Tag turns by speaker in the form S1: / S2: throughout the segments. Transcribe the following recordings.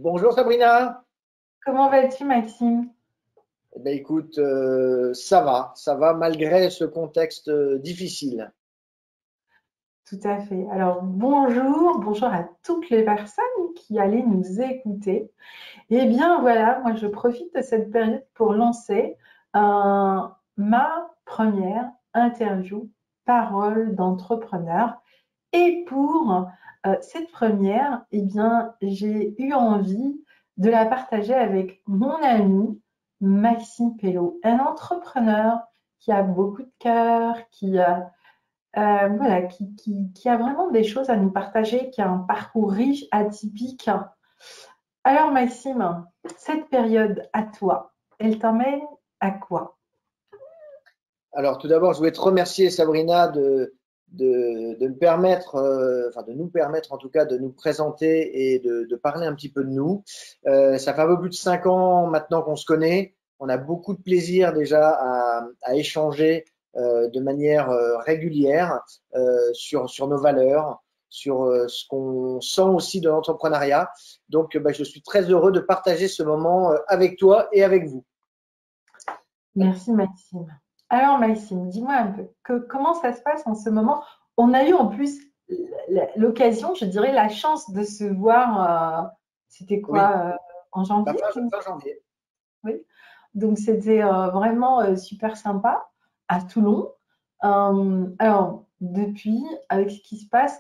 S1: Bonjour Sabrina.
S2: Comment vas-tu, Maxime?
S1: Eh ben, écoute, ça va malgré ce contexte difficile.
S2: Tout à fait. Alors, bonjour à toutes les personnes qui allaient nous écouter. Eh bien, voilà, moi, je profite de cette période pour lancer ma première interview parole d'entrepreneur. Et pour cette première, eh bien, j'ai eu envie de la partager avec mon ami Maxime Pello, un entrepreneur qui a beaucoup de cœur, voilà, qui a vraiment des choses à nous partager, qui a un parcours riche, atypique. Alors, Maxime, cette période à toi, elle t'emmène à quoi?
S1: Alors tout d'abord, je voulais te remercier Sabrina de me permettre, enfin de nous permettre en tout cas de nous présenter et de parler un petit peu de nous. Ça fait un peu plus de 5 ans maintenant qu'on se connaît. On a beaucoup de plaisir déjà à échanger de manière régulière sur nos valeurs, sur ce qu'on sent aussi de l'entrepreneuriat. Donc, bah, je suis très heureux de partager ce moment avec toi et avec vous.
S2: Merci, Maxime. Alors, Maxime, dis-moi un peu, comment ça se passe en ce moment? On a eu en plus l'occasion, je dirais, la chance de se voir, c'était
S1: Oui,
S2: quoi, en
S1: bah,
S2: janvier?
S1: fin janvier.
S2: Oui. Donc, c'était vraiment super sympa à Toulon. Alors, depuis, avec ce qui se passe,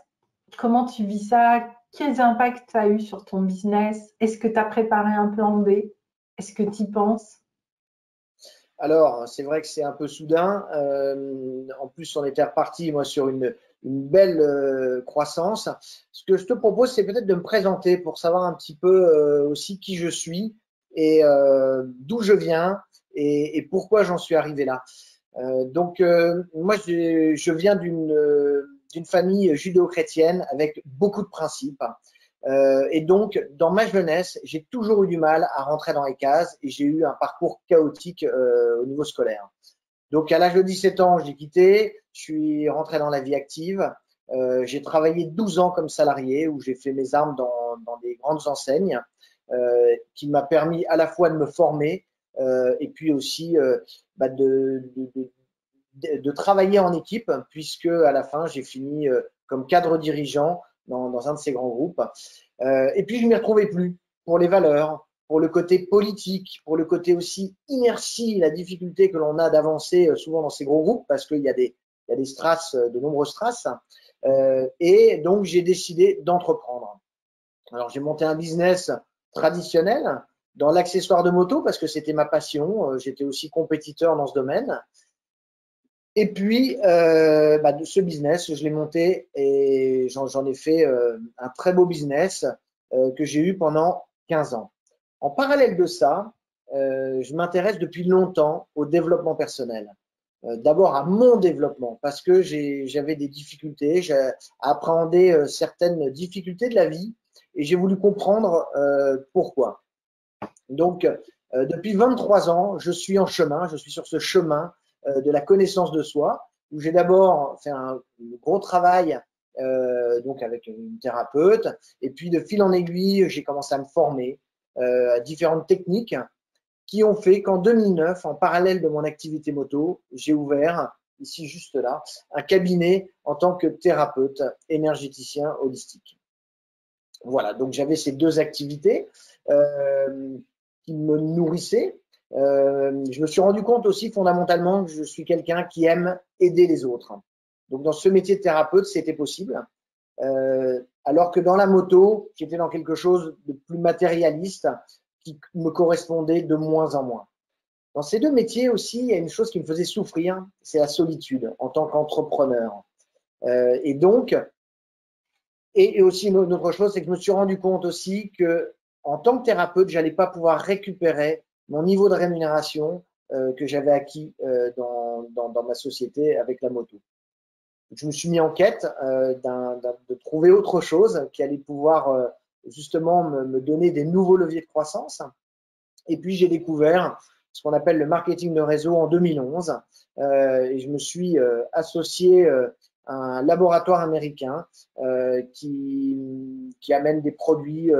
S2: comment tu vis ça? Quels impacts ça a eu sur ton business? Est-ce que tu as préparé un plan B? Est-ce que tu y penses?
S1: Alors, c'est vrai que c'est un peu soudain. En plus, on était reparti, moi, sur une belle croissance. Ce que je te propose, c'est peut-être de me présenter pour savoir un petit peu aussi qui je suis et d'où je viens et pourquoi j'en suis arrivé là. Moi, je viens d'une famille judéo-chrétienne avec beaucoup de principes. Et donc, dans ma jeunesse, j'ai toujours eu du mal à rentrer dans les cases et j'ai eu un parcours chaotique au niveau scolaire. Donc, à l'âge de 17 ans, j'ai quitté, je suis rentré dans la vie active. J'ai travaillé 12 ans comme salarié où j'ai fait mes armes dans des grandes enseignes qui m'a permis à la fois de me former et puis aussi bah, de travailler en équipe, puisque à la fin, j'ai fini comme cadre dirigeant dans un de ces grands groupes. Et puis, je ne m'y retrouvais plus pour les valeurs, pour le côté politique, pour le côté aussi inertie, la difficulté que l'on a d'avancer souvent dans ces gros groupes, parce qu'il y a des strass, de nombreuses strass. Et donc, j'ai décidé d'entreprendre. Alors, j'ai monté un business traditionnel dans l'accessoire de moto parce que c'était ma passion. J'étais aussi compétiteur dans ce domaine. Et puis, bah, de ce business, je l'ai monté et j'en ai fait un très beau business que j'ai eu pendant 15 ans. En parallèle de ça, je m'intéresse depuis longtemps au développement personnel. D'abord à mon développement parce que j'avais des difficultés, j'ai appréhendé certaines difficultés de la vie et j'ai voulu comprendre pourquoi. Donc, depuis 23 ans, je suis en chemin, je suis sur ce chemin de la connaissance de soi, où j'ai d'abord fait un gros travail donc avec une thérapeute, et puis de fil en aiguille, j'ai commencé à me former à différentes techniques qui ont fait qu'en 2009, en parallèle de mon activité moto, j'ai ouvert, ici juste là, un cabinet en tant que thérapeute énergéticien holistique. Voilà, donc j'avais ces deux activités qui me nourrissaient. Je me suis rendu compte aussi fondamentalement que je suis quelqu'un qui aime aider les autres. Donc dans ce métier de thérapeute, c'était possible. Alors que dans la moto, j'étais dans quelque chose de plus matérialiste qui me correspondait de moins en moins. Dans ces deux métiers aussi, il y a une chose qui me faisait souffrir, c'est la solitude en tant qu'entrepreneur. Et donc, et aussi une autre chose, c'est que je me suis rendu compte aussi que en tant que thérapeute, j'allais pas pouvoir récupérer mon niveau de rémunération que j'avais acquis dans ma société avec la moto. Je me suis mis en quête de trouver autre chose qui allait pouvoir justement me donner des nouveaux leviers de croissance. Et puis j'ai découvert ce qu'on appelle le marketing de réseau en 2011 et je me suis associé à un laboratoire américain qui amène des produits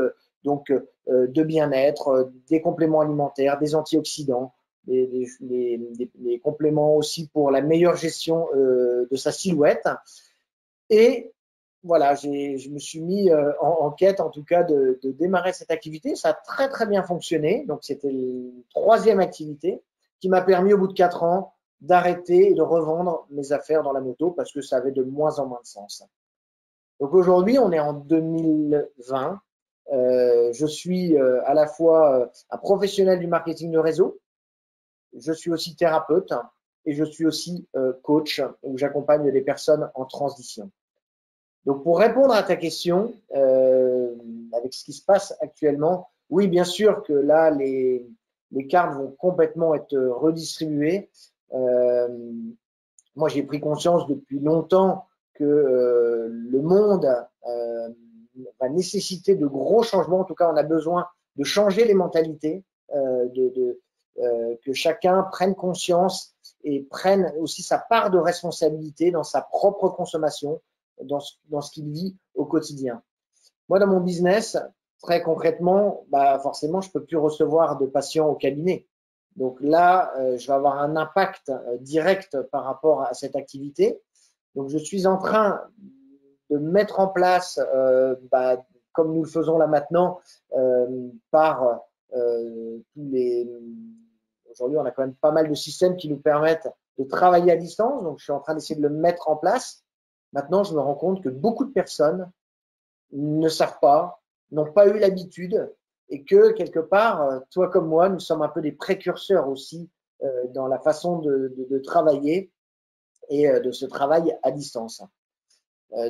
S1: donc de bien-être, des compléments alimentaires, des antioxydants, des compléments aussi pour la meilleure gestion de sa silhouette. Et voilà, je me suis mis en quête, en tout cas, de démarrer cette activité. Ça a très, très bien fonctionné. Donc, c'était la troisième activité qui m'a permis, au bout de 4 ans, d'arrêter et de revendre mes affaires dans la moto parce que ça avait de moins en moins de sens. Donc, aujourd'hui, on est en 2020. Je suis à la fois un professionnel du marketing de réseau, je suis aussi thérapeute et je suis aussi coach où j'accompagne des personnes en transition. Donc, pour répondre à ta question, avec ce qui se passe actuellement, oui, bien sûr que là, les cartes vont complètement être redistribuées. Moi, j'ai pris conscience depuis longtemps que le monde va nécessiter de gros changements. En tout cas, on a besoin de changer les mentalités, que chacun prenne conscience et prenne aussi sa part de responsabilité dans sa propre consommation, dans ce qu'il vit au quotidien. Moi, dans mon business, très concrètement, forcément, je ne peux plus recevoir de patients au cabinet. Donc là, je vais avoir un impact direct par rapport à cette activité. Donc, je suis en train de mettre en place, comme nous le faisons là maintenant, par tous les… Aujourd'hui, on a quand même pas mal de systèmes qui nous permettent de travailler à distance. Donc, je suis en train d'essayer de le mettre en place. Maintenant, je me rends compte que beaucoup de personnes ne savent pas, n'ont pas eu l'habitude et que quelque part, toi comme moi, nous sommes un peu des précurseurs aussi dans la façon de travailler et de ce travail à distance.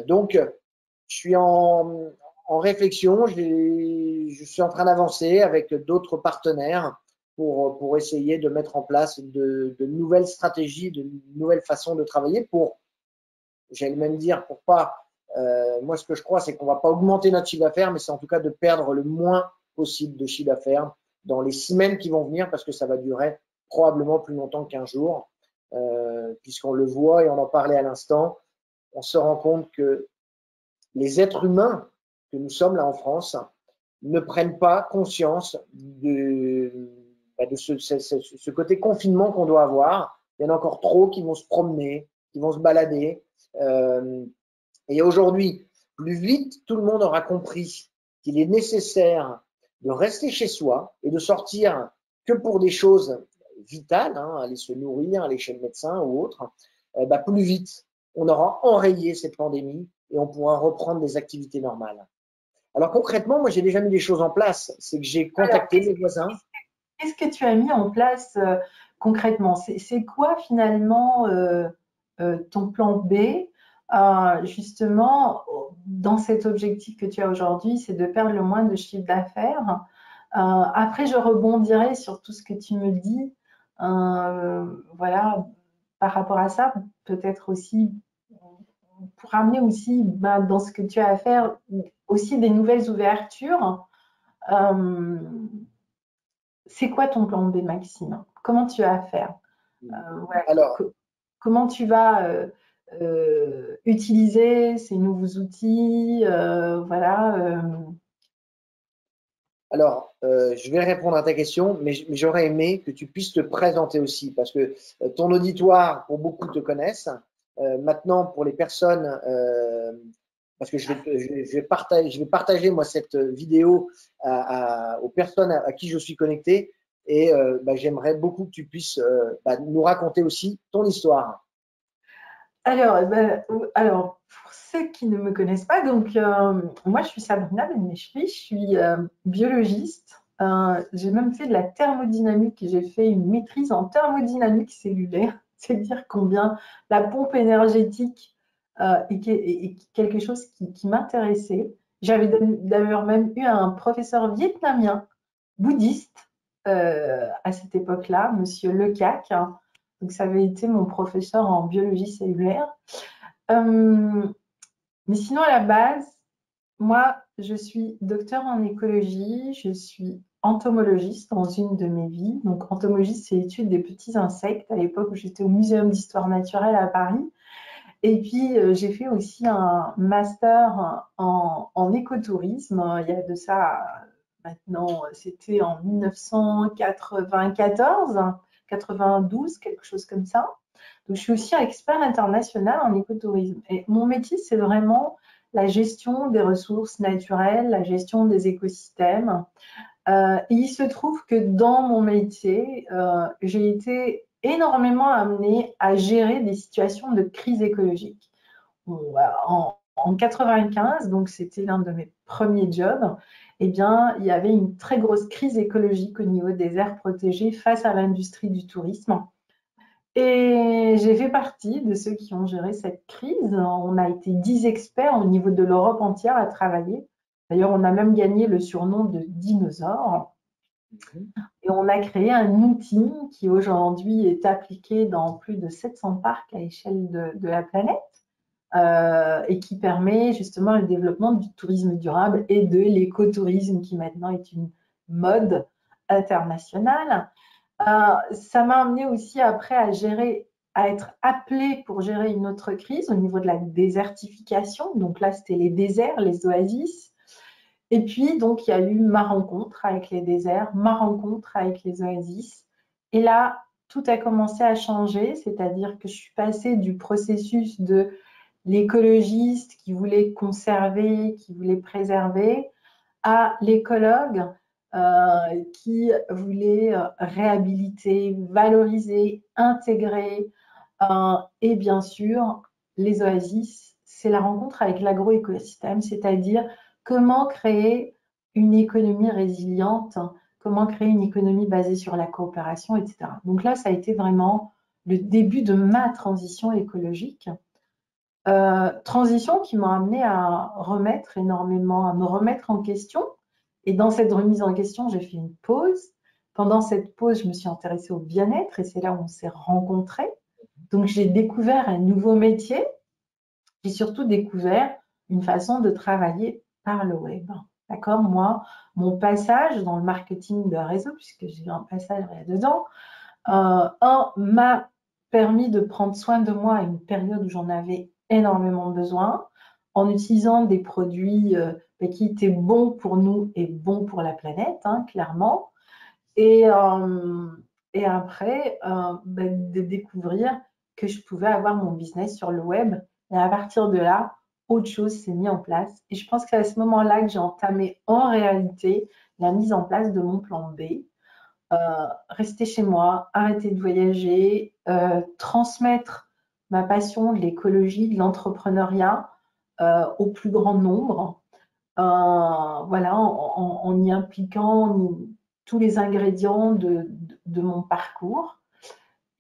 S1: Donc, je suis en réflexion, je suis en train d'avancer avec d'autres partenaires pour essayer de mettre en place de nouvelles stratégies, de nouvelles façons de travailler pour, j'allais même dire, pour pas… moi, ce que je crois, c'est qu'on ne va pas augmenter notre chiffre d'affaires, mais c'est en tout cas de perdre le moins possible de chiffre d'affaires dans les semaines qui vont venir, parce que ça va durer probablement plus longtemps que 15 jours, puisqu'on le voit et on en parlait à l'instant, on se rend compte que les êtres humains que nous sommes là en France ne prennent pas conscience de ce côté confinement qu'on doit avoir. Il y en a encore trop qui vont se promener, qui vont se balader. Et aujourd'hui, plus vite tout le monde aura compris qu'il est nécessaire de rester chez soi et de sortir que pour des choses vitales, aller se nourrir, aller chez le médecin ou autre, plus vite on aura enrayé cette pandémie et on pourra reprendre des activités normales. Alors concrètement, moi j'ai déjà mis des choses en place. C'est que j'ai contacté mes voisins.
S2: Qu'est-ce que tu as mis en place concrètement? C'est quoi finalement ton plan B justement dans cet objectif que tu as aujourd'hui, c'est de perdre le moins de chiffre d'affaires. Après, je rebondirai sur tout ce que tu me dis. Voilà, par rapport à ça, peut-être aussi pour amener aussi dans ce que tu as à faire aussi des nouvelles ouvertures. C'est quoi ton plan B, Maxime? Comment tu vas faire? Voilà.
S1: Alors,
S2: comment tu vas utiliser ces nouveaux outils? Voilà.
S1: Alors, je vais répondre à ta question, mais j'aurais aimé que tu puisses te présenter aussi, parce que ton auditoire, pour beaucoup, te connaissent. Maintenant, pour les personnes, parce que je vais partager moi cette vidéo aux personnes à qui je suis connecté, et j'aimerais beaucoup que tu puisses nous raconter aussi ton histoire.
S2: Alors, pour ceux qui ne me connaissent pas, donc moi je suis Sabrina Benmechri, je suis biologiste. J'ai même fait de la thermodynamique, j'ai fait une maîtrise en thermodynamique cellulaire, c'est dire combien la pompe énergétique est quelque chose qui m'intéressait. J'avais d'ailleurs même eu un professeur vietnamien bouddhiste à cette époque-là, Monsieur Lecac. Donc, ça avait été mon professeur en biologie cellulaire. Mais sinon, à la base, moi, je suis docteur en écologie, je suis entomologiste dans une de mes vies. Donc, entomologie, c'est l'étude des petits insectes à l'époque où j'étais au Muséum d'histoire naturelle à Paris. Et puis, j'ai fait aussi un master en écotourisme il y a de ça Maintenant, c'était en 1994, 92, quelque chose comme ça. Donc, je suis aussi expert international en écotourisme. Et mon métier, c'est vraiment la gestion des ressources naturelles, la gestion des écosystèmes. Et il se trouve que dans mon métier, j'ai été énormément amenée à gérer des situations de crise écologique. Bon, en 95, donc c'était l'un de mes premiers jobs, eh bien, il y avait une très grosse crise écologique au niveau des aires protégées face à l'industrie du tourisme. Et j'ai fait partie de ceux qui ont géré cette crise. On a été 10 experts au niveau de l'Europe entière à travailler. D'ailleurs, on a même gagné le surnom de dinosaure. Et on a créé un outil qui aujourd'hui est appliqué dans plus de 700 parcs à l'échelle de la planète et qui permet justement le développement du tourisme durable et de l'écotourisme qui maintenant est une mode internationale. Ça m'a amené aussi après à être appelée pour gérer une autre crise au niveau de la désertification. Donc là, c'était les déserts, les oasis. Et puis, donc, il y a eu ma rencontre avec les déserts, ma rencontre avec les oasis. Et là, tout a commencé à changer, c'est-à-dire que je suis passée du processus de l'écologiste qui voulait conserver, qui voulait préserver, à l'écologue qui voulait réhabiliter, valoriser, intégrer. Et bien sûr, les oasis, c'est la rencontre avec l'agroécosystème, c'est-à-dire comment créer une économie résiliente, comment créer une économie basée sur la coopération, etc. Donc là, ça a été vraiment le début de ma transition écologique. Transition qui m'a amené à remettre énormément, à me remettre en question. Et dans cette remise en question, j'ai fait une pause. Pendant cette pause, je me suis intéressée au bien-être et c'est là où on s'est rencontrés. Donc, j'ai découvert un nouveau métier. J'ai surtout découvert une façon de travailler par le web. D'accord? Moi, mon passage dans le marketing de réseau, puisque j'ai eu un passage là-dedans, m'a permis de prendre soin de moi à une période où j'en avais énormément besoin, en utilisant des produits qui étaient bons pour nous et bons pour la planète, hein, clairement. Et après, de découvrir que je pouvais avoir mon business sur le web. Et à partir de là, autre chose s'est mis en place. Et je pense qu'à ce moment-là que j'ai entamé en réalité la mise en place de mon plan B. Rester chez moi, arrêter de voyager, transmettre ma passion de l'écologie, de l'entrepreneuriat au plus grand nombre. Voilà, en y impliquant tous les ingrédients de mon parcours.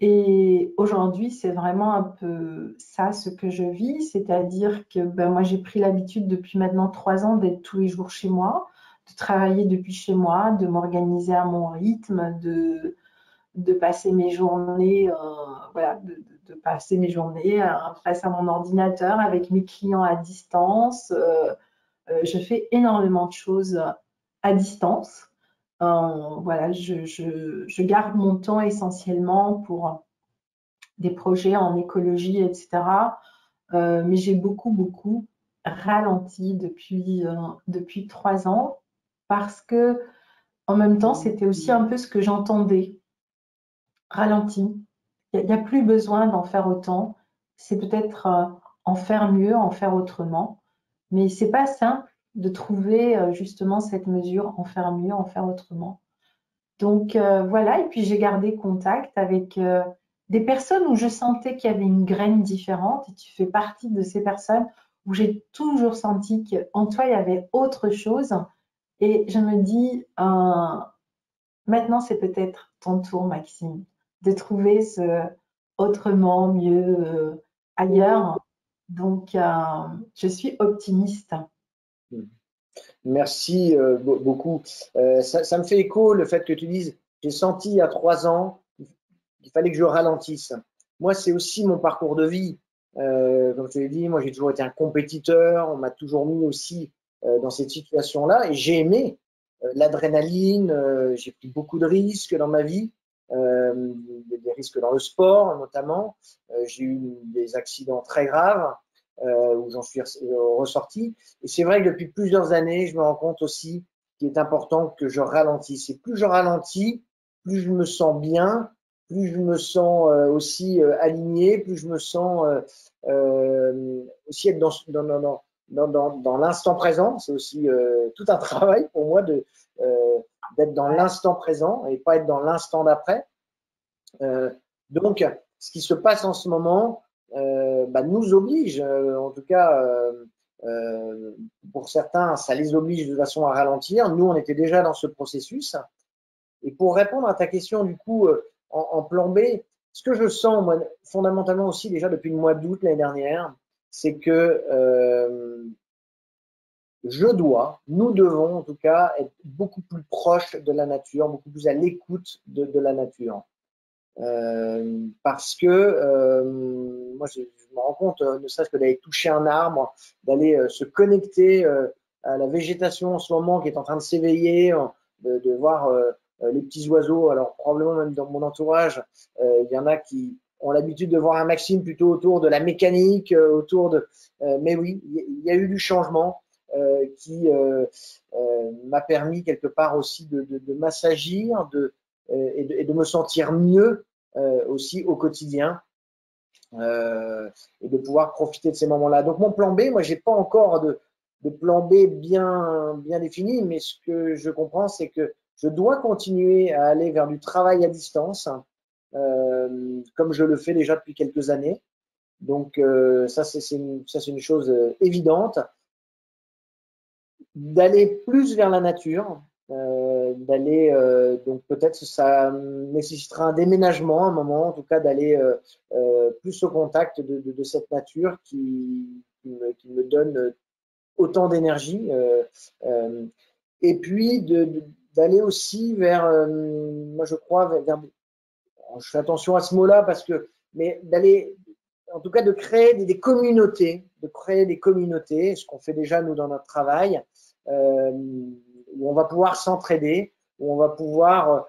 S2: Et aujourd'hui, c'est vraiment un peu ça ce que je vis, c'est-à-dire que moi, j'ai pris l'habitude depuis maintenant 3 ans d'être tous les jours chez moi, de travailler depuis chez moi, de m'organiser à mon rythme, de passer mes journées, voilà, de passer mes journées face à mon ordinateur avec mes clients à distance. Je fais énormément de choses à distance. Voilà, je garde mon temps essentiellement pour des projets en écologie, etc. Mais j'ai beaucoup ralenti depuis 3 ans parce que en même temps, c'était aussi un peu ce que j'entendais. Ralenti. Il n'y a plus besoin d'en faire autant. C'est peut-être en faire mieux, en faire autrement. Mais c'est pas simple de trouver justement cette mesure, en faire mieux, en faire autrement. Donc voilà, et puis j'ai gardé contact avec des personnes où je sentais qu'il y avait une graine différente, et tu fais partie de ces personnes où j'ai toujours senti qu'en toi, il y avait autre chose. Et je me dis, maintenant, c'est peut-être ton tour, Maxime, de trouver ce autrement, mieux, ailleurs. Donc, je suis optimiste.
S1: Merci beaucoup. Ça me fait écho le fait que tu dises, j'ai senti il y a 3 ans qu'il fallait que je ralentisse. Moi, c'est aussi mon parcours de vie. Comme je te l'ai dit, moi, j'ai toujours été un compétiteur. On m'a toujours mis aussi dans cette situation-là et j'ai aimé l'adrénaline. J'ai pris beaucoup de risques dans ma vie, des risques dans le sport notamment. J'ai eu des accidents très graves où j'en suis ressorti. Et c'est vrai que depuis plusieurs années, je me rends compte aussi qu'il est important que je ralentisse. Et plus je ralentis, plus je me sens bien, plus je me sens aussi aligné, plus je me sens aussi être dans l'instant présent. C'est aussi tout un travail pour moi d'être dans l'instant présent et pas être dans l'instant d'après. Donc, ce qui se passe en ce moment nous oblige, en tout cas, pour certains, ça les oblige de façon à ralentir. Nous, on était déjà dans ce processus. Et pour répondre à ta question, du coup, en plan B, ce que je sens, moi, fondamentalement aussi, déjà depuis le mois d'août l'année dernière, c'est que nous devons en tout cas être beaucoup plus proches de la nature, beaucoup plus à l'écoute de la nature. Parce que moi, je me rends compte, ne serait-ce que d'aller toucher un arbre, d'aller se connecter à la végétation en ce moment qui est en train de s'éveiller, de voir les petits oiseaux. Alors, probablement même dans mon entourage, il y en a qui ont l'habitude de voir un Maxime plutôt autour de la mécanique, mais oui, il y a eu du changement qui m'a permis quelque part aussi de m'assagir et de me sentir mieux aussi au quotidien et de pouvoir profiter de ces moments-là. Donc mon plan B, moi j'ai pas encore de plan B bien défini, mais ce que je comprends, c'est que je dois continuer à aller vers du travail à distance, comme je le fais déjà depuis quelques années. Donc ça c'est une chose évidente. D'aller plus vers la nature, donc peut-être que ça nécessitera un déménagement à un moment, en tout cas d'aller plus au contact de cette nature qui me donne autant d'énergie, et puis d'aller aussi vers, moi je crois, je fais attention à ce mot-là mais d'aller, en tout cas de créer des communautés, ce qu'on fait déjà nous dans notre travail, où on va pouvoir s'entraider, où on va pouvoir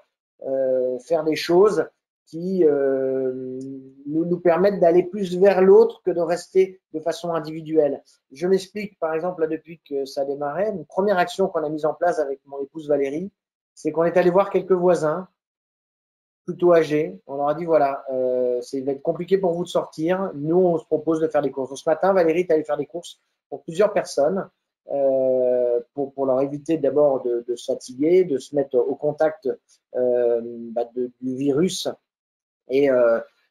S1: faire des choses qui nous permettent d'aller plus vers l'autre que de rester de façon individuelle. Je m'explique, par exemple, là, depuis que ça a démarré, une première action qu'on a mise en place avec mon épouse Valérie, c'est qu'on est allé voir quelques voisins plutôt âgés. On leur a dit, voilà, ça va être compliqué pour vous de sortir. Nous, on se propose de faire des courses. Donc, ce matin, Valérie est allée faire des courses pour plusieurs personnes, pour leur éviter d'abord de se fatiguer, de se mettre au contact du virus. Et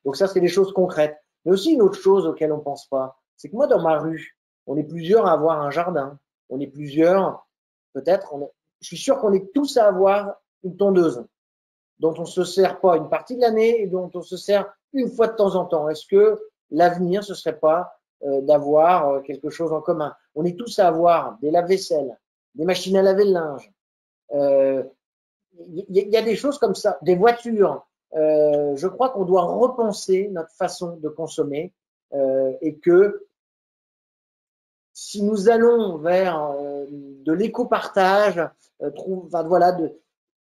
S1: donc ça, c'est des choses concrètes. Mais aussi une autre chose auquel on ne pense pas, c'est que moi, dans ma rue, on est plusieurs à avoir un jardin. On est plusieurs, peut-être, je suis sûr qu'on est tous à avoir une tondeuse dont on ne se sert pas une partie de l'année et dont on se sert une fois de temps en temps. Est-ce que l'avenir, ce ne serait pas d'avoir quelque chose en commun? On est tous à avoir des lave-vaisselle, des machines à laver le linge. Y a des choses comme ça, des voitures. Je crois qu'on doit repenser notre façon de consommer et que si nous allons vers de l'éco-partage,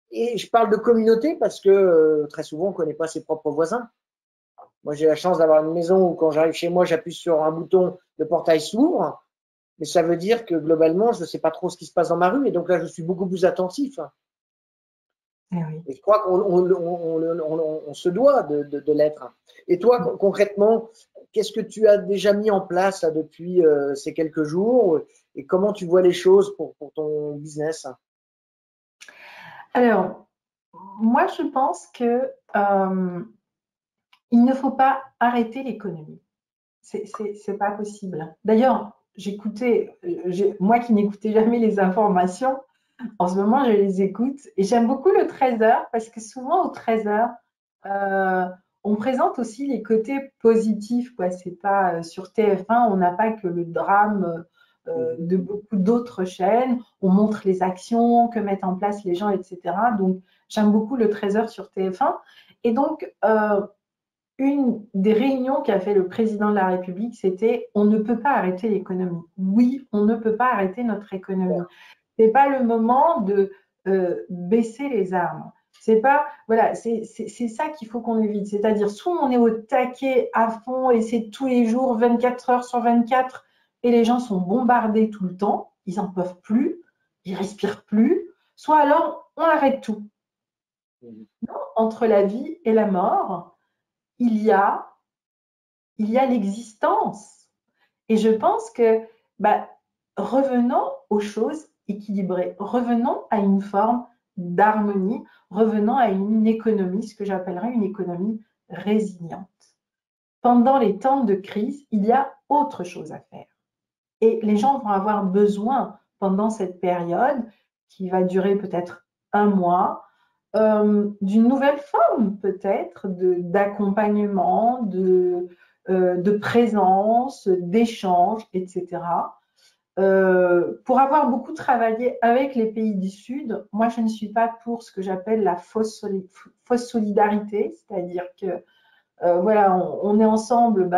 S1: et je parle de communauté parce que très souvent on ne connaît pas ses propres voisins. Moi, j'ai la chance d'avoir une maison où quand j'arrive chez moi, j'appuie sur un bouton, le portail s'ouvre, mais ça veut dire que globalement, je ne sais pas trop ce qui se passe dans ma rue et donc là, je suis beaucoup plus attentif.
S2: Eh oui.
S1: Et je crois qu'on se doit de l'être. Et toi, concrètement, qu'est-ce que tu as déjà mis en place là, depuis ces quelques jours et comment tu vois les choses pour ton business?
S2: Alors, moi, je pense que il ne faut pas arrêter l'économie. C'est pas possible. D'ailleurs, moi qui n'écoutais jamais les informations, en ce moment, je les écoute et j'aime beaucoup le 13h parce que souvent au 13h, on présente aussi les côtés positifs, quoi. C'est pas sur TF1, on n'a pas que le drame de beaucoup d'autres chaînes. On montre les actions que mettent en place les gens, etc. Donc, j'aime beaucoup le 13h sur TF1. Et donc, une des réunions qu'a fait le président de la République, c'était on ne peut pas arrêter l'économie. Oui, on ne peut pas arrêter notre économie. C'est pas le moment de baisser les armes. C'est pas, voilà, c'est ça qu'il faut qu'on évite. C'est-à-dire, soit on est au taquet à fond et c'est tous les jours, 24 heures sur 24, et les gens sont bombardés tout le temps, ils n'en peuvent plus, ils respirent plus. soit alors on arrête tout.
S1: Mhm.
S2: Non, entre la vie et la mort, il y a l'existence. Et je pense que revenons aux choses équilibrées, revenons à une forme d'harmonie, revenons à une économie, ce que j'appellerais une économie résiliente. Pendant les temps de crise, il y a autre chose à faire. Et les gens vont avoir besoin pendant cette période, qui va durer peut-être un mois, d'une nouvelle forme peut-être d'accompagnement, de présence, d'échange, etc. Pour avoir beaucoup travaillé avec les pays du Sud, moi je ne suis pas pour ce que j'appelle la fausse solidarité, c'est-à-dire que voilà, on est ensemble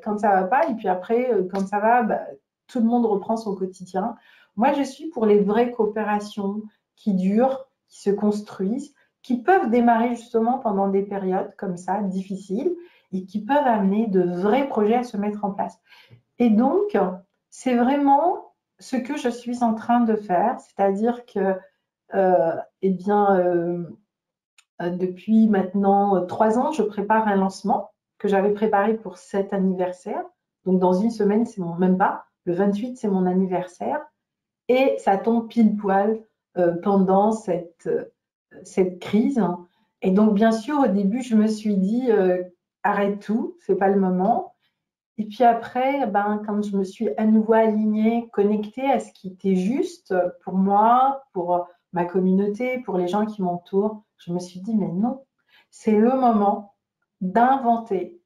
S2: quand ça va pas, et puis après, quand ça va, tout le monde reprend son quotidien. Moi, je suis pour les vraies coopérations qui durent, qui se construisent, qui peuvent démarrer justement pendant des périodes comme ça, difficiles, et qui peuvent amener de vrais projets à se mettre en place. Et donc, c'est vraiment ce que je suis en train de faire, c'est-à-dire que, eh bien, depuis maintenant 3 ans, je prépare un lancement que j'avais préparé pour cet anniversaire. Donc, dans une semaine, c'est même pas, le 28, c'est mon anniversaire. Et ça tombe pile poil pendant cette crise. Et donc, bien sûr, au début, je me suis dit, arrête tout, c'est pas le moment. Et puis après, quand je me suis à nouveau alignée, connectée à ce qui était juste pour moi, pour ma communauté, pour les gens qui m'entourent, je me suis dit, mais non, c'est le moment d'inventer.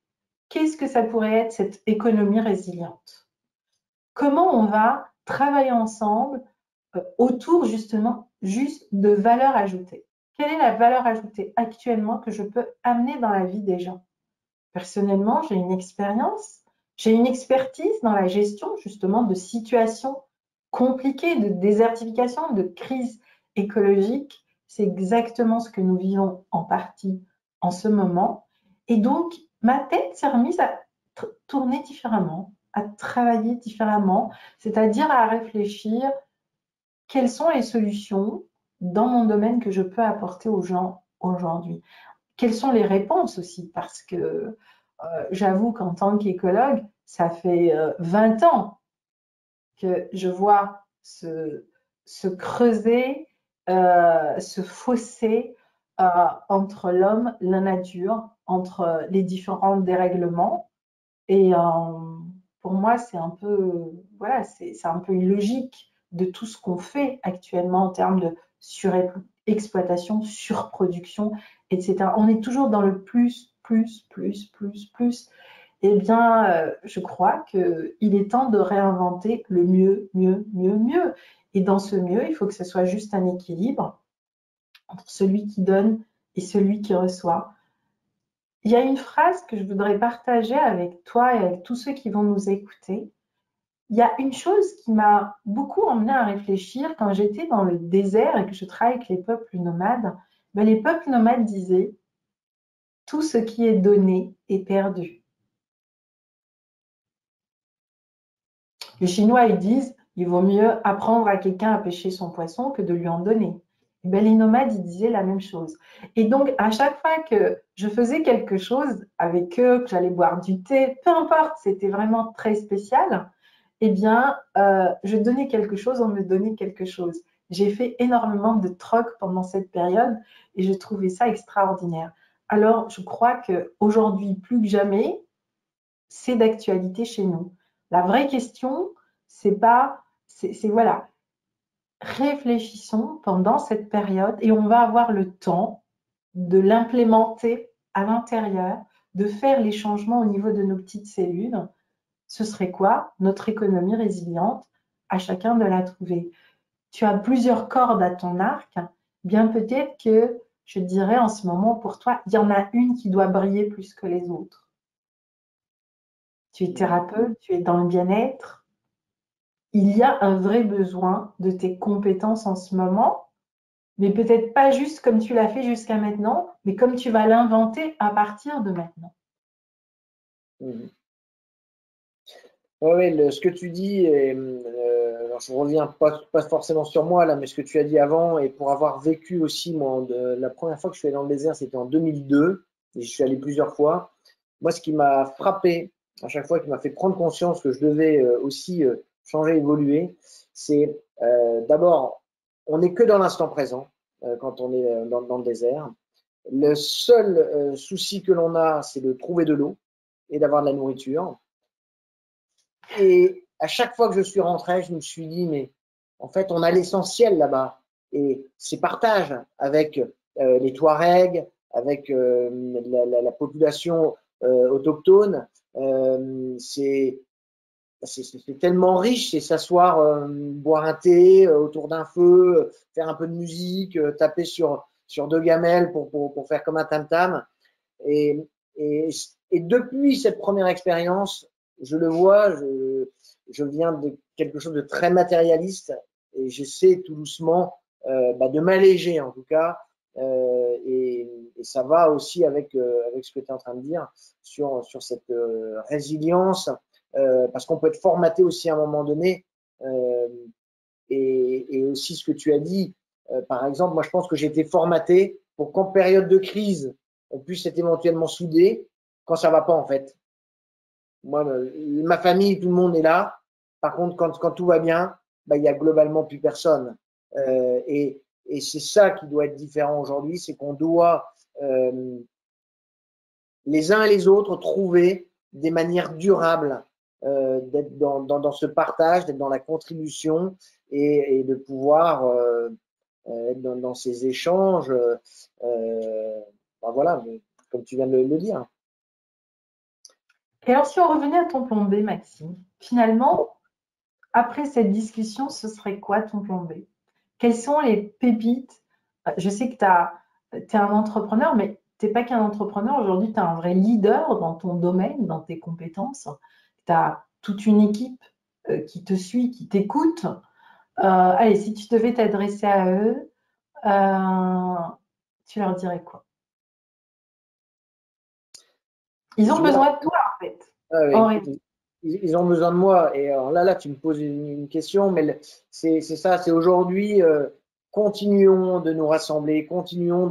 S2: Qu'est-ce que ça pourrait être cette économie résiliente? Comment on va travailler ensemble autour justement juste de valeur ajoutée? Quelle est la valeur ajoutée actuellement que je peux amener dans la vie des gens? Personnellement, j'ai une expérience, j'ai une expertise dans la gestion justement de situations compliquées, de désertification, de crise écologique. C'est exactement ce que nous vivons en partie en ce moment. Et donc, ma tête s'est remise à tourner différemment, à travailler différemment, c'est-à-dire à réfléchir quelles sont les solutions dans mon domaine que je peux apporter aux gens aujourd'hui. Quelles sont les réponses aussi, parce que j'avoue qu'en tant qu'écologue, ça fait 20 ans que je vois se creuser, se fossé entre l'homme, la nature, entre les différents dérèglements. Et pour moi, c'est un peu, voilà, c'est un peu illogique de tout ce qu'on fait actuellement en termes de surexploitation, surproduction, etc. On est toujours dans le plus, plus, plus, plus, plus. Eh bien, je crois qu'il est temps de réinventer le mieux, mieux, mieux, mieux. Et dans ce mieux, il faut que ce soit juste un équilibre entre celui qui donne et celui qui reçoit. Il y a une phrase que je voudrais partager avec toi et avec tous ceux qui vont nous écouter. Il y a une chose qui m'a beaucoup emmené à réfléchir quand j'étais dans le désert et que je travaille avec les peuples nomades. Les peuples nomades disaient « tout ce qui est donné est perdu ». Les Chinois, ils disent « il vaut mieux apprendre à quelqu'un à pêcher son poisson que de lui en donner ». Les nomades, ils disaient la même chose. Et donc, à chaque fois que je faisais quelque chose avec eux, que j'allais boire du thé, peu importe, c'était vraiment très spécial, eh bien, je donnais quelque chose, on me donnait quelque chose. J'ai fait énormément de troc pendant cette période et je trouvais ça extraordinaire. Alors, je crois qu'aujourd'hui, plus que jamais, c'est d'actualité chez nous. La vraie question, c'est voilà, réfléchissons pendant cette période et on va avoir le temps de l'implémenter à l'intérieur, de faire les changements au niveau de nos petites cellules. Ce serait quoi? Notre économie résiliente, à chacun de la trouver. Tu as plusieurs cordes à ton arc, bien peut-être que je dirais en ce moment pour toi, il y en a une qui doit briller plus que les autres. Tu es thérapeute, tu es dans le bien-être. Il y a un vrai besoin de tes compétences en ce moment, mais peut-être pas juste comme tu l'as fait jusqu'à maintenant, mais comme tu vas l'inventer à partir de maintenant.
S1: Oui, ce que tu dis est alors je reviens pas forcément sur moi là, mais ce que tu as dit avant, et pour avoir vécu aussi, moi, la première fois que je suis allé dans le désert, c'était en 2002, et je suis allé plusieurs fois. Moi, ce qui m'a frappé à chaque fois, qui m'a fait prendre conscience que je devais aussi changer, évoluer, c'est d'abord, on n'est que dans l'instant présent quand on est dans le désert. Le seul souci que l'on a, c'est de trouver de l'eau et d'avoir de la nourriture. Et à chaque fois que je suis rentré, je me suis dit, mais en fait, on a l'essentiel là-bas. Et ces partages avec les Touaregs, avec la population autochtone, c'est tellement riche, c'est s'asseoir, boire un thé autour d'un feu, faire un peu de musique, taper sur deux gamelles pour faire comme un tam-tam. Et, et, et depuis cette première expérience, je le vois, je viens de quelque chose de très matérialiste et j'essaie tout doucement de m'alléger en tout cas. Et ça va aussi avec ce que tu es en train de dire sur cette résilience, parce qu'on peut être formaté aussi à un moment donné. Et aussi ce que tu as dit, par exemple, moi je pense que j'ai été formaté pour qu'en période de crise, on puisse être éventuellement soudé quand ça va pas en fait. Moi, ma famille, tout le monde est là. Par contre, quand tout va bien, il y a globalement plus personne. Et c'est ça qui doit être différent aujourd'hui, c'est qu'on doit les uns et les autres trouver des manières durables d'être dans ce partage, d'être dans la contribution et de pouvoir être dans ces échanges. Voilà, comme tu viens de le dire.
S2: Et alors, si on revenait à ton plan B, Maxime, finalement, après cette discussion, ce serait quoi ton plan B? Quelles sont les pépites? Je sais que tu es un entrepreneur, mais tu n'es pas qu'un entrepreneur. Aujourd'hui, tu es un vrai leader dans ton domaine, dans tes compétences. Tu as toute une équipe qui te suit, qui t'écoute. Allez, si tu devais t'adresser à eux, tu leur dirais quoi? Ils ont besoin de toi, en fait.
S1: Ils ont besoin de moi. Et alors là, tu me poses une question, mais c'est ça, c'est aujourd'hui, continuons de nous rassembler, continuons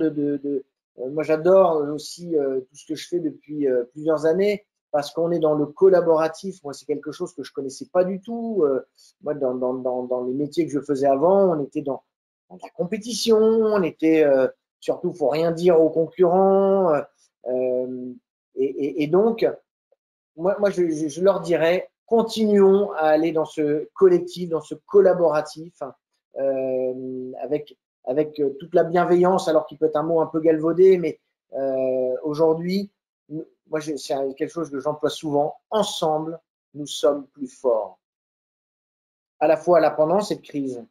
S1: moi, j'adore aussi tout ce que je fais depuis plusieurs années parce qu'on est dans le collaboratif. Moi, c'est quelque chose que je connaissais pas du tout. Moi, dans les métiers que je faisais avant, on était dans la compétition, on était surtout, faut rien dire aux concurrents. Et donc, moi je leur dirais, continuons à aller dans ce collectif, dans ce collaboratif, avec toute la bienveillance, alors qu'il peut être un mot un peu galvaudé, mais aujourd'hui, moi, c'est quelque chose que j'emploie souvent. Ensemble, nous sommes plus forts. À la fois là pendant cette crise,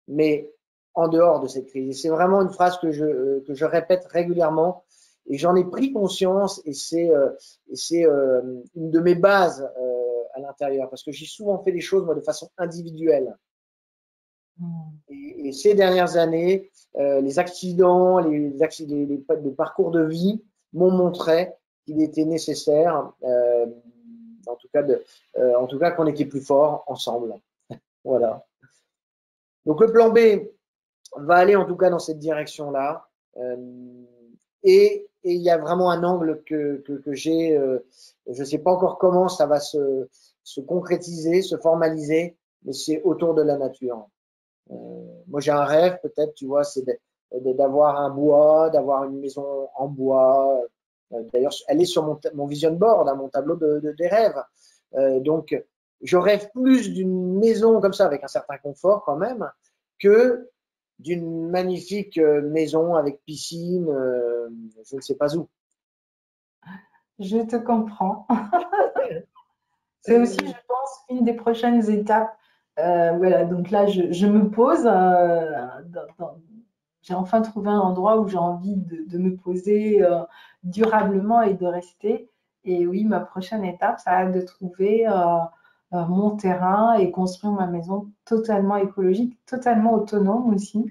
S1: mais en dehors de cette crise. Et c'est vraiment une phrase que je répète régulièrement. Et j'en ai pris conscience et c'est une de mes bases à l'intérieur parce que j'ai souvent fait les choses moi de façon individuelle. Et ces dernières années, les accidents, les parcours de vie m'ont montré qu'il était nécessaire, en tout cas qu'on était plus forts ensemble. Voilà. Donc le plan B va aller en tout cas dans cette direction-là. Et il y a vraiment un angle que j'ai, je ne sais pas encore comment ça va se concrétiser, se formaliser, mais c'est autour de la nature. Moi, j'ai un rêve, peut-être, tu vois, c'est d'avoir un bois, d'avoir une maison en bois. D'ailleurs, elle est sur mon vision board, mon tableau des rêves. Donc, je rêve plus d'une maison comme ça, avec un certain confort quand même, que d'une magnifique maison avec piscine, je ne sais pas où.
S2: Je te comprends. C'est aussi, je pense, une des prochaines étapes. Voilà, donc là, je me pose. J'ai enfin trouvé un endroit où j'ai envie de me poser durablement et de rester. Et oui, ma prochaine étape, ça va être de trouver mon terrain et construire ma maison totalement écologique, totalement autonome aussi.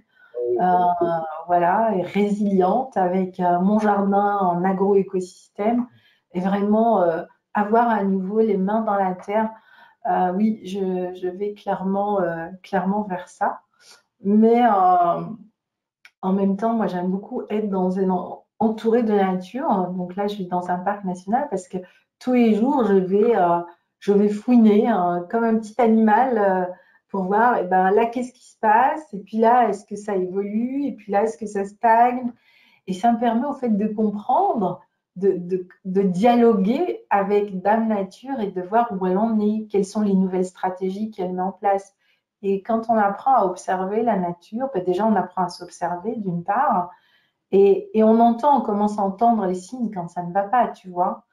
S2: Voilà, et résiliente avec mon jardin en agro-écosystème et vraiment avoir à nouveau les mains dans la terre Oui, je vais clairement vers ça. Mais en même temps, moi, j'aime beaucoup être entourée de nature. Donc là, je vis dans un parc national parce que tous les jours, je vais fouiner comme un petit animal pour voir, et ben, là, qu'est-ce qui se passe? Et puis là, est-ce que ça évolue? Et puis là, est-ce que ça stagne? Et ça me permet au fait de comprendre, de dialoguer avec Dame Nature et de voir où elle en est, quelles sont les nouvelles stratégies qu'elle met en place. Et quand on apprend à observer la nature, ben déjà on apprend à s'observer d'une part, et on commence à entendre les signes quand ça ne va pas, tu vois.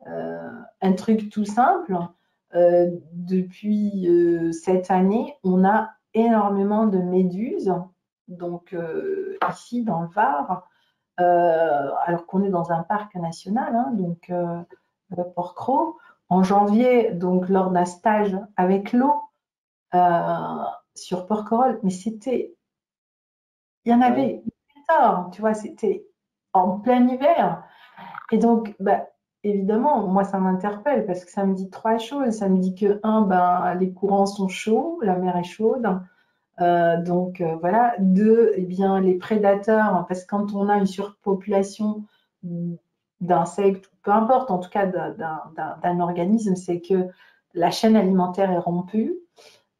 S2: Un truc tout simple, depuis cette année, on a énormément de méduses, donc ici dans le Var, alors qu'on est dans un parc national, hein, donc Port-Cros. En janvier, donc lors d'un stage avec l'eau sur Porquerolles, mais il y en
S1: Ouais.
S2: avait tard, tu vois, c'était en plein hiver. Et donc, bah, évidemment, moi, ça m'interpelle parce que ça me dit trois choses. Ça me dit que, un, ben, les courants sont chauds, la mer est chaude. Donc, voilà. Deux, eh bien, les prédateurs, parce que quand on a une surpopulation d'insectes, peu importe, en tout cas d'un organisme, c'est que la chaîne alimentaire est rompue.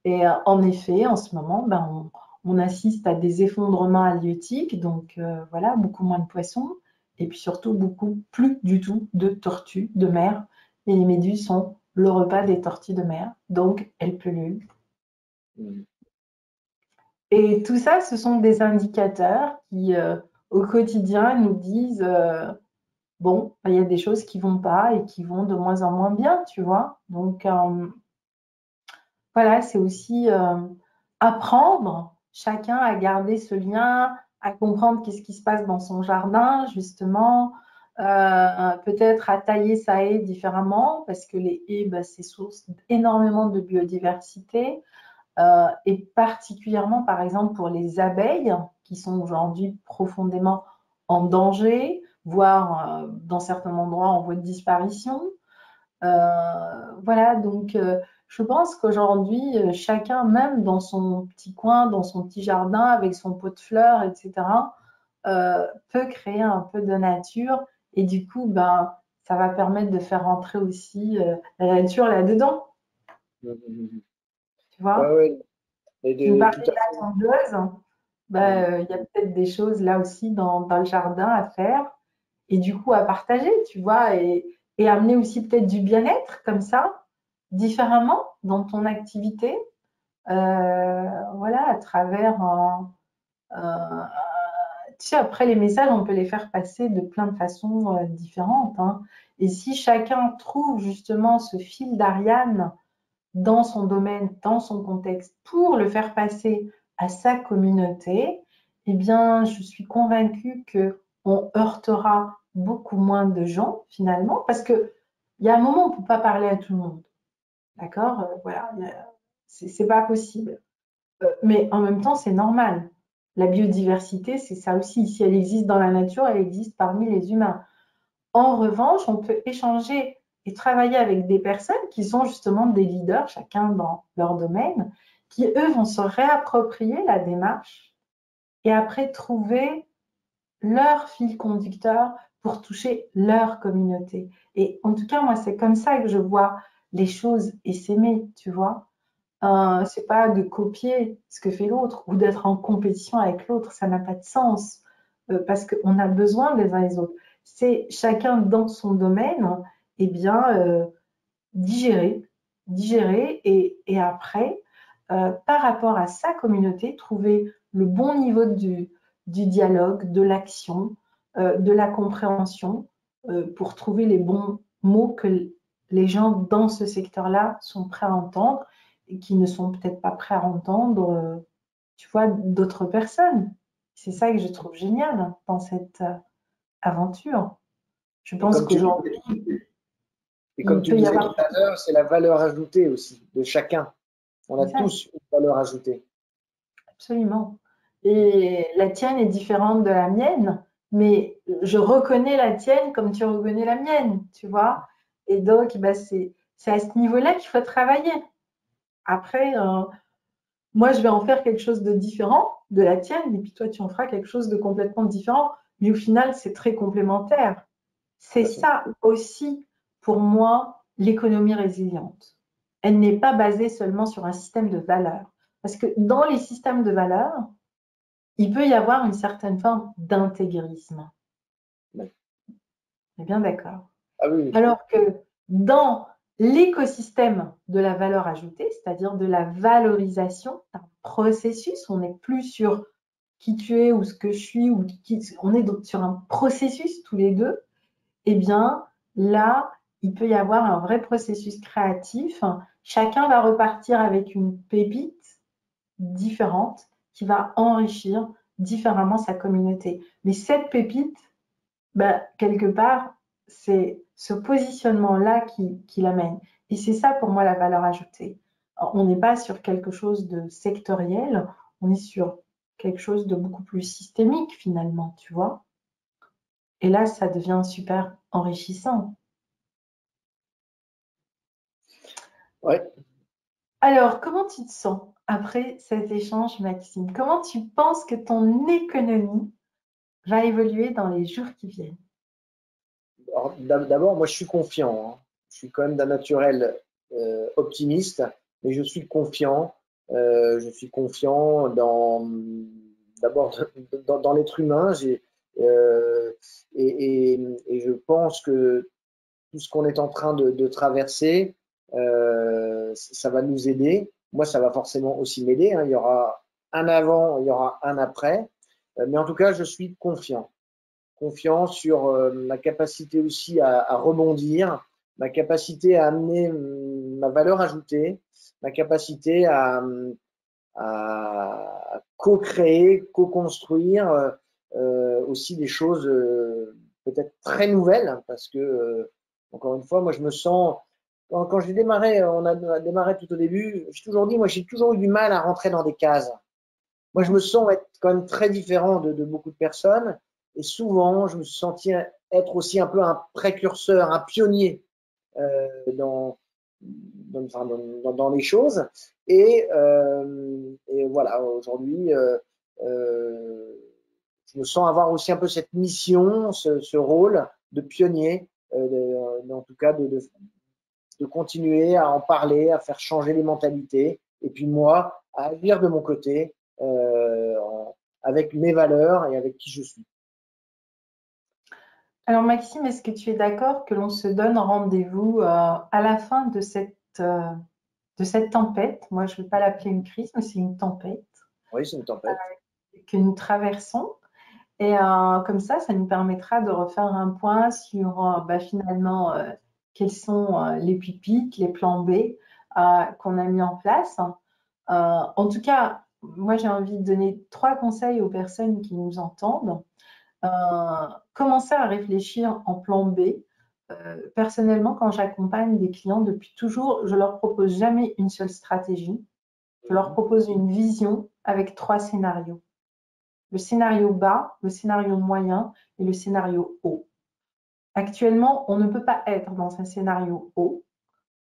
S2: Et en effet, en ce moment, ben, on assiste à des effondrements halieutiques, donc voilà, beaucoup moins de poissons, et puis surtout beaucoup plus du tout de tortues de mer. Et les méduses sont le repas des tortues de mer, donc elles polluent.
S1: Mm.
S2: Et tout ça, ce sont des indicateurs qui, au quotidien, nous disent, bon, il y a des choses qui vont pas et qui vont de moins en moins bien, tu vois. Donc, voilà, c'est aussi apprendre chacun à garder ce lien, à comprendre qu'est-ce qui se passe dans son jardin, justement, peut-être à tailler sa haie différemment, parce que les haies, bah, c'est source énormément de biodiversité, et particulièrement, par exemple, pour les abeilles, qui sont aujourd'hui profondément en danger, voire dans certains endroits en voie de disparition. Voilà, donc je pense qu'aujourd'hui, chacun, même dans son petit coin, dans son petit jardin, avec son pot de fleurs, etc., peut créer un peu de nature. Et du coup, ben, ça va permettre de faire rentrer aussi la nature là-dedans,
S1: Mm, mm, mm.
S2: tu
S1: Ouais,
S2: vois.
S1: ouais,
S2: Tu me parlais
S1: tout
S2: de
S1: à
S2: la
S1: fait.
S2: tondeuse,
S1: Mm.
S2: ben, il y a peut-être des choses là aussi dans le jardin à faire. Et du coup, à partager, tu vois, et amener aussi peut-être du bien-être comme ça, différemment dans ton activité. Voilà, à travers un- tu sais, après les messages, on peut les faire passer de plein de façons différentes, hein. Et si chacun trouve justement ce fil d'Ariane dans son domaine, dans son contexte, pour le faire passer à sa communauté, eh bien, je suis convaincue que on heurtera beaucoup moins de gens finalement, parce que il y a un moment où on ne peut pas parler à tout le monde, d'accord? Voilà, c'est pas possible. Mais en même temps, c'est normal. La biodiversité, c'est ça aussi. Si elle existe dans la nature, elle existe parmi les humains. En revanche, on peut échanger et travailler avec des personnes qui sont justement des leaders, chacun dans leur domaine, qui, eux, vont se réapproprier la démarche et après trouver leur fil conducteur pour toucher leur communauté. Et en tout cas, moi, c'est comme ça que je vois les choses et s'aimer, tu vois. C'est pas de copier ce que fait l'autre ou d'être en compétition avec l'autre, ça n'a pas de sens parce qu'on a besoin les uns les autres. C'est chacun dans son domaine, eh bien, digérer, digérer et après, par rapport à sa communauté, trouver le bon niveau du dialogue, de l'action, de la compréhension pour trouver les bons mots que les gens dans ce secteur-là sont prêts à entendre et qui ne sont peut-être pas prêts à entendre, tu vois, d'autres personnes. C'est ça que je trouve génial dans cette aventure. Je
S1: Et
S2: pense
S1: comme tu
S2: qu'aujourd'hui,
S1: disais, et comme
S2: il
S1: tu
S2: peut y
S1: disais tout
S2: avoir...
S1: à l'heure, c'est la valeur ajoutée aussi de chacun. On a
S2: C'est ça,
S1: tous une valeur ajoutée.
S2: absolument. Et la tienne est différente de la mienne, mais je reconnais la tienne comme tu reconnais la mienne, tu vois. Et donc, bah, c'est à ce niveau-là qu'il faut travailler. Après, moi, je vais en faire quelque chose de différent de la tienne, et puis toi, tu en feras quelque chose de complètement différent. Mais au final, c'est très complémentaire. C'est
S1: Tout à fait.
S2: ça aussi, pour moi, l'économie résiliente. Elle n'est pas basée seulement sur un système de valeurs. Parce que dans les systèmes de valeurs, il peut y avoir une certaine forme d'intégrisme.
S1: Ouais.
S2: On est bien d'accord.
S1: Ah oui, oui.
S2: Alors que dans l'écosystème de la valeur ajoutée, c'est-à-dire de la valorisation d'un processus, on n'est plus sur qui tu es ou ce que je suis, on est sur un processus tous les deux, eh bien là, il peut y avoir un vrai processus créatif. Chacun va repartir avec une pépite différente qui va enrichir différemment sa communauté. Mais cette pépite, bah, quelque part, c'est ce positionnement-là qui l'amène. Et c'est ça pour moi la valeur ajoutée. Alors, on n'est pas sur quelque chose de sectoriel, on est sur quelque chose de beaucoup plus systémique finalement, tu vois. Et là, ça devient super enrichissant.
S1: Ouais.
S2: Alors, comment tu te sens après cet échange, Maxime? Comment tu penses que ton économie va évoluer dans les jours qui viennent?
S1: Alors, d'abord, moi, je suis confiant, hein. Je suis quand même d'un naturel optimiste, mais je suis confiant. Je suis confiant d'abord dans l'être humain. Euh, et je pense que tout ce qu'on est en train de traverser, ça va nous aider. Moi, ça va forcément aussi m'aider, hein. Il y aura un avant, il y aura un après. Mais en tout cas, je suis confiant. Confiant sur ma capacité aussi à rebondir, ma capacité à amener ma valeur ajoutée, ma capacité à co-créer, co-construire aussi des choses peut-être très nouvelles, hein, parce que, encore une fois, moi je me sens, quand j'ai démarré, on a démarré tout au début, j'ai toujours dit, moi j'ai toujours eu du mal à rentrer dans des cases. Moi, je me sens être quand même très différent de beaucoup de personnes. Et souvent, je me suis senti être aussi un peu un précurseur, un pionnier dans, dans les choses. Et voilà, aujourd'hui, je me sens avoir aussi un peu cette mission, ce rôle de pionnier, en tout cas de continuer à en parler, à faire changer les mentalités, et puis moi, à agir de mon côté avec mes valeurs et avec qui je suis.
S2: Alors Maxime, est-ce que tu es d'accord que l'on se donne rendez-vous à la fin de cette tempête? Moi, je ne vais pas l'appeler une crise, mais c'est une tempête
S1: Oui, c'est une tempête.
S2: que nous traversons. Et comme ça nous permettra de refaire un point sur finalement quels sont les pépites, les plans B qu'on a mis en place. En tout cas, moi j'ai envie de donner 3 conseils aux personnes qui nous entendent. Commencer à réfléchir en plan B. Personnellement, quand j'accompagne des clients depuis toujours, je leur propose jamais une seule stratégie. Je leur propose une vision avec 3 scénarios. Le scénario bas, le scénario moyen et le scénario haut. Actuellement, on ne peut pas être dans un scénario haut.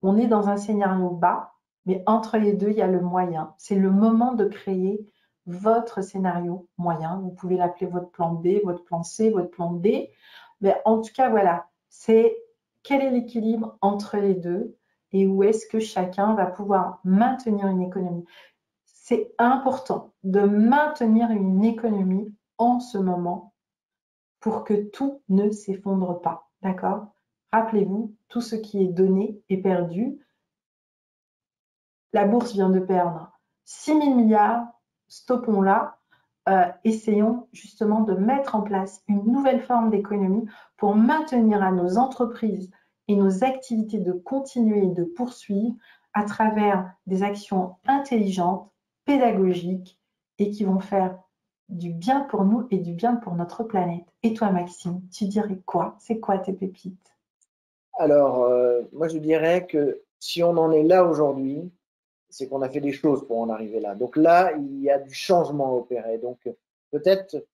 S2: On est dans un scénario bas, mais entre les deux, il y a le moyen. C'est le moment de créer votre scénario moyen. Vous pouvez l'appeler votre plan B, votre plan C, votre plan D. Mais en tout cas, voilà, c'est quel est l'équilibre entre les deux et où est-ce que chacun va pouvoir maintenir une économie. C'est important de maintenir une économie en ce moment pour que tout ne s'effondre pas. D'accord? Rappelez-vous, tout ce qui est donné est perdu. La bourse vient de perdre 6 000 milliards. Stoppons là. Essayons justement de mettre en place une nouvelle forme d'économie pour maintenir à nos entreprises et nos activités de continuer et de poursuivre à travers des actions intelligentes, pédagogiques et qui vont faire du bien pour nous et du bien pour notre planète. Et toi, Maxime, tu dirais quoi? C'est quoi tes pépites?
S1: Alors, moi, je dirais que si on en est là aujourd'hui, c'est qu'on a fait des choses pour en arriver là. Donc là, il y a du changement à opérer. Donc, peut-être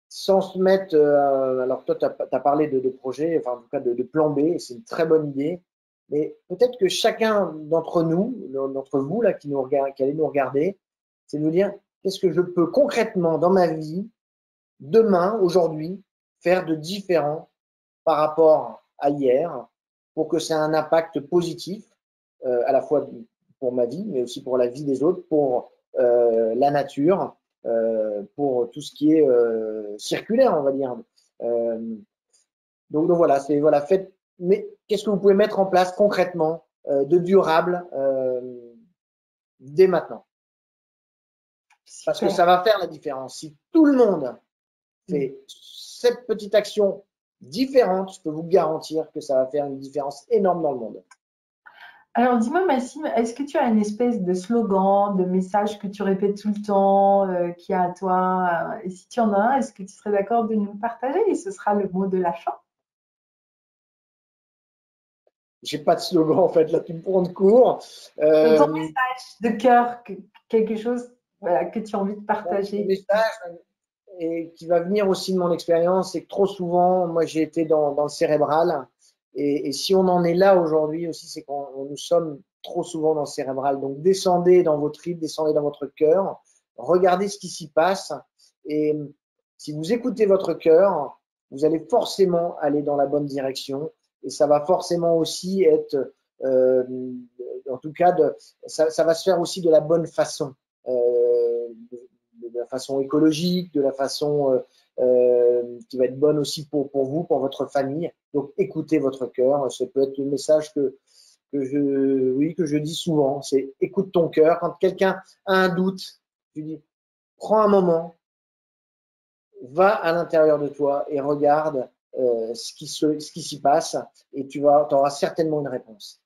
S1: sans se mettre. Alors, toi, tu as parlé de projet, enfin, en tout cas, de plan B, c'est une très bonne idée. Mais peut-être que chacun d'entre nous, d'entre vous là, qui allez nous regarder, c'est de nous dire qu'est-ce que je peux concrètement dans ma vie, demain, aujourd'hui, faire de différent par rapport à hier pour que ça ait un impact positif, à la fois pour ma vie, mais aussi pour la vie des autres, pour la nature, pour tout ce qui est circulaire, on va dire. Euh, donc voilà, c'est voilà, faites. Mais qu'est-ce que vous pouvez mettre en place concrètement de durable dès maintenant? Parce que
S2: Super.
S1: ça va faire la différence. Si tout le monde fait cette petite action différente, je peux vous garantir que ça va faire une différence énorme dans le monde.
S2: Alors, dis-moi, Maxime, est-ce que tu as une espèce de slogan, de message que tu répètes tout le temps, qui est à toi? Et si tu en as un, est-ce que tu serais d'accord de nous le partager? Et ce sera le mot de la fin.
S1: J'ai pas de slogan en fait, là tu me prends de court.
S2: Ton message de cœur, quelque chose voilà, que tu as envie de
S1: Le
S2: partager.
S1: message et qui va venir aussi de mon expérience, c'est que trop souvent, moi j'ai été dans le cérébral et si on en est là aujourd'hui aussi, c'est qu'on nous sommes trop souvent dans le cérébral. Donc descendez dans vos tripes, descendez dans votre cœur, regardez ce qui s'y passe et si vous écoutez votre cœur, vous allez forcément aller dans la bonne direction et ça va forcément aussi être, euh, en tout cas, ça va se faire aussi de la bonne façon. De la façon écologique, de la façon qui va être bonne aussi pour vous, pour votre famille. Donc écoutez votre cœur. Ça peut être le message que je dis souvent. C'est écoute ton cœur. Quand quelqu'un a un doute, tu dis prends un moment, va à l'intérieur de toi et regarde ce qui s'y passe et tu auras certainement une réponse.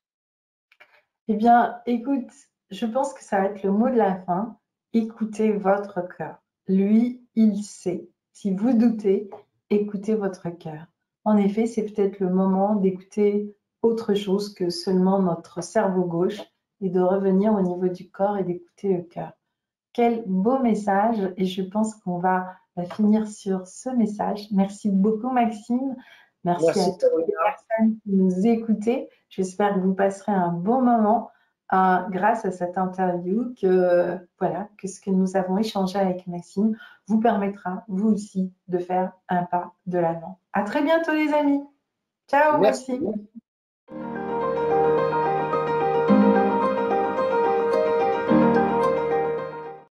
S2: Eh bien, écoute, je pense que ça va être le mot de la fin. Écoutez votre cœur. Lui, il sait. Si vous doutez, écoutez votre cœur. En effet, c'est peut-être le moment d'écouter autre chose que seulement notre cerveau gauche et de revenir au niveau du corps et d'écouter le cœur. Quel beau message et je pense qu'on va finir sur ce message. Merci beaucoup Maxime. Merci à
S1: Merci
S2: toutes les
S1: Sabrina.
S2: personnes qui nous écoutaient. J'espère que vous passerez un bon moment grâce à cette interview voilà, que ce que nous avons échangé avec Maxime vous permettra vous aussi de faire un pas de l'avant. À très bientôt les amis. Ciao
S1: Merci.
S2: Maxime.